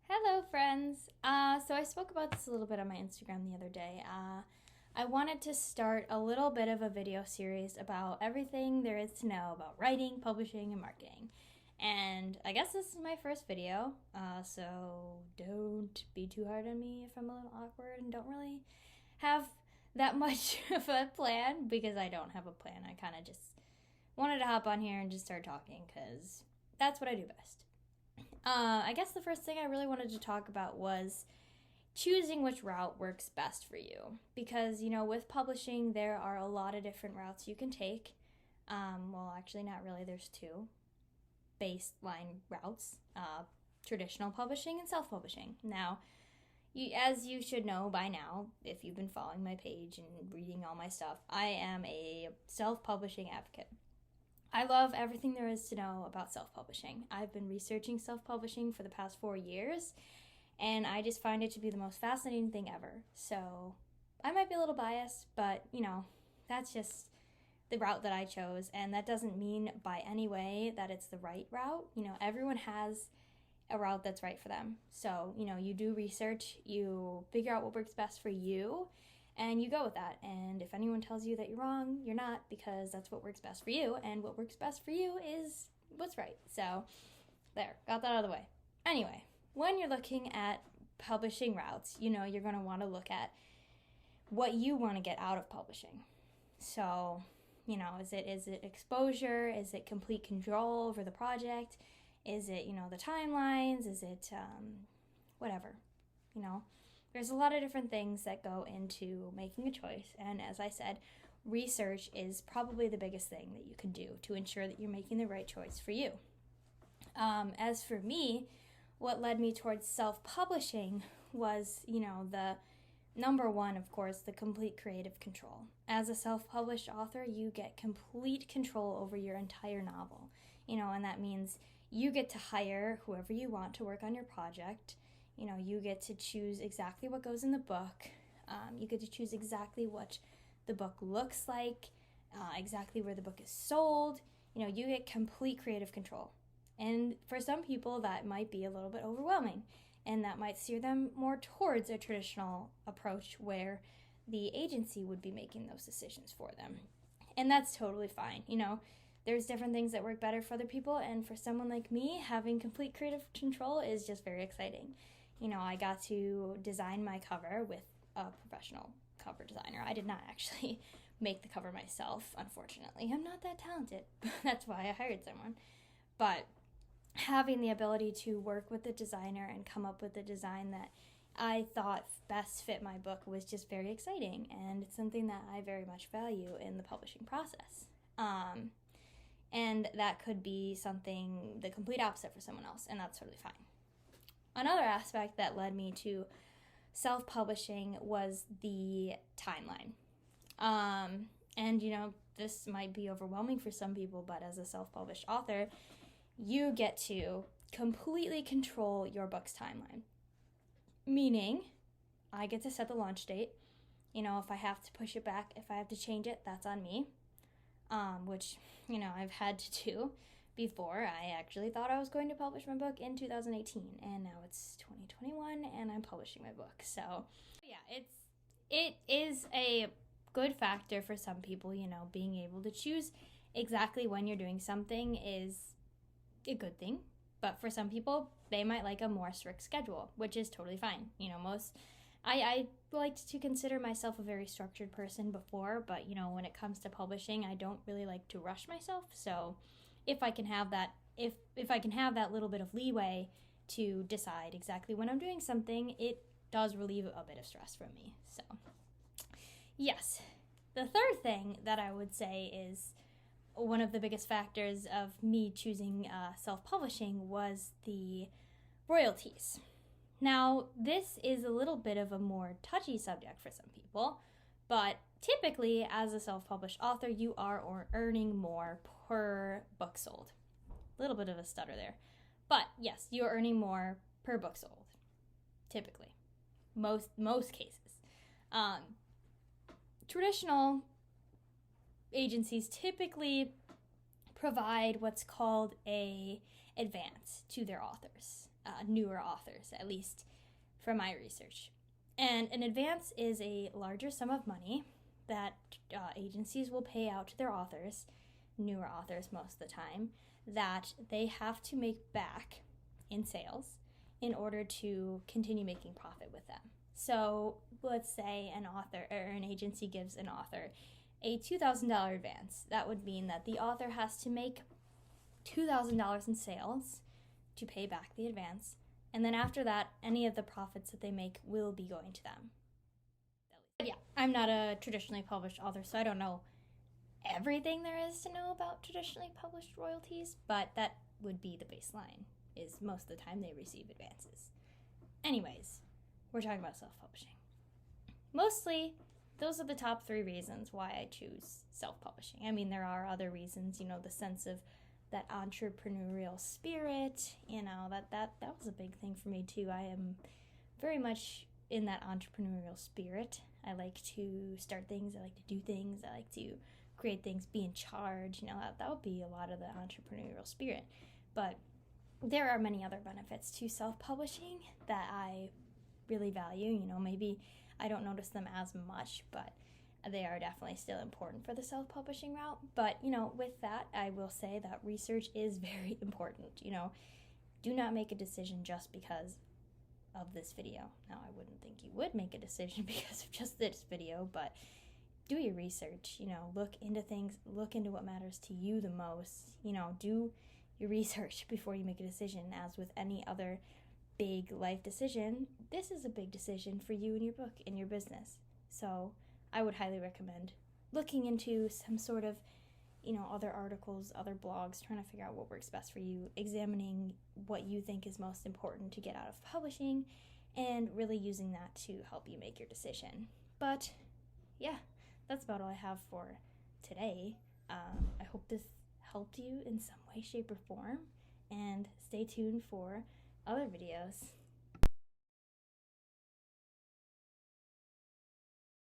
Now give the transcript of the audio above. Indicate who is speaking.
Speaker 1: Hello, friends. So I spoke about this a little bit on my Instagram the other day. I wanted to start a little bit of a video series about everything there is to know about writing, publishing, and marketing. And I guess this is my first video, so don't be too hard on me if I'm a little awkward and don't really have that much of a plan, because I don't have a plan. I kind of just wanted to hop on here and just start talking because that's what I do best. I guess the first thing I really wanted to talk about was choosing which route works best for you. Because, with publishing, there are a lot of different routes you can take. Well, actually, not really. There's two baseline routes, traditional publishing and self publishing. Now, as you should know by now, if you've been following my page and reading all my stuff, I am a self publishing advocate. I love everything there is to know about self-publishing. I've been researching self-publishing for the past 4 years, and I just find it to be the most fascinating thing ever. So I might be a little biased, but, that's just the route that I chose, and that doesn't mean by any way that it's the right route. Everyone has a route that's right for them. So, you do research, you figure out what works best for you, and you go with that. And if anyone tells you that you're wrong, you're not, because that's what works best for you, and what works best for you is what's right. So there, got that out of the way. Anyway, when you're looking at publishing routes, you're going to want to look at what you want to get out of publishing. So, is it exposure? Is it complete control over the project? Is it, the timelines? Is it whatever, There's a lot of different things that go into making a choice, and as I said, research is probably the biggest thing that you can do to ensure that you're making the right choice for you. As for me, what led me towards self-publishing was, the number one, of course, the complete creative control. As a self-published author, you get complete control over your entire novel, and that means you get to hire whoever you want to work on your project. You get to choose exactly what goes in the book. You get to choose exactly what the book looks like, exactly where the book is sold. You get complete creative control. And for some people, that might be a little bit overwhelming, and that might steer them more towards a traditional approach where the agency would be making those decisions for them. And that's totally fine. There's different things that work better for other people, and for someone like me, having complete creative control is just very exciting. I got to design my cover with a professional cover designer. I did not actually make the cover myself, unfortunately. I'm not that talented. That's why I hired someone. But having the ability to work with the designer and come up with a design that I thought best fit my book was just very exciting, and it's something that I very much value in the publishing process. And that could be something the complete opposite for someone else, and that's totally fine. Another aspect that led me to self-publishing was the timeline. And, this might be overwhelming for some people, but as a self-published author, you get to completely control your book's timeline. Meaning, I get to set the launch date. If I have to push it back, if I have to change it, that's on me. Which, I've had to do before. I actually thought I was going to publish my book in 2018, and now it's 2021, and I'm publishing my book. So, yeah, it is a good factor for some people, being able to choose exactly when you're doing something is a good thing. But for some people, they might like a more strict schedule, which is totally fine. I liked to consider myself a very structured person before, but, when it comes to publishing, I don't really like to rush myself. So if I can have that, if I can have that little bit of leeway to decide exactly when I'm doing something, it does relieve a bit of stress from me. So, yes. The third thing that I would say is one of the biggest factors of me choosing self-publishing was the royalties. Now, this is a little bit of a more touchy subject for some people, but typically, as a self-published author, you are earning more per book sold. A little bit of a stutter there. But yes, you're earning more per book sold, typically. Most cases. Traditional agencies typically provide what's called a advance to their authors. newer authors, at least from my research. And an advance is a larger sum of money that agencies will pay out to their authors, newer authors most of the time, that they have to make back in sales in order to continue making profit with them. So let's say an author or an agency gives an author a $2,000 advance. That would mean that the author has to make $2,000 in sales to pay back the advance, and then after that, any of the profits that they make will be going to them. But yeah, I'm not a traditionally published author, so I don't know everything there is to know about traditionally published royalties, but that would be the baseline, is most of the time they receive advances. Anyways, we're talking about self-publishing. Mostly, those are the top 3 reasons why I choose self-publishing. I mean, there are other reasons, the sense of that entrepreneurial spirit, that was a big thing for me too. I am very much in that entrepreneurial spirit. I like to start things, I like to do things, I like to create things, be in charge, that would be a lot of the entrepreneurial spirit. But there are many other benefits to self-publishing that I really value. Maybe I don't notice them as much, but they are definitely still important for the self-publishing route. But, with that, I will say that research is very important. Do not make a decision just because of this video. Now, I wouldn't think you would make a decision because of just this video, but do your research, look into things, look into what matters to you the most, do your research before you make a decision. As with any other big life decision, this is a big decision for you and your book and your business. So I would highly recommend looking into some sort of, other articles, other blogs, trying to figure out what works best for you, examining what you think is most important to get out of publishing, and really using that to help you make your decision. But yeah, that's about all I have for today. I hope this helped you in some way, shape, or form, and stay tuned for other videos.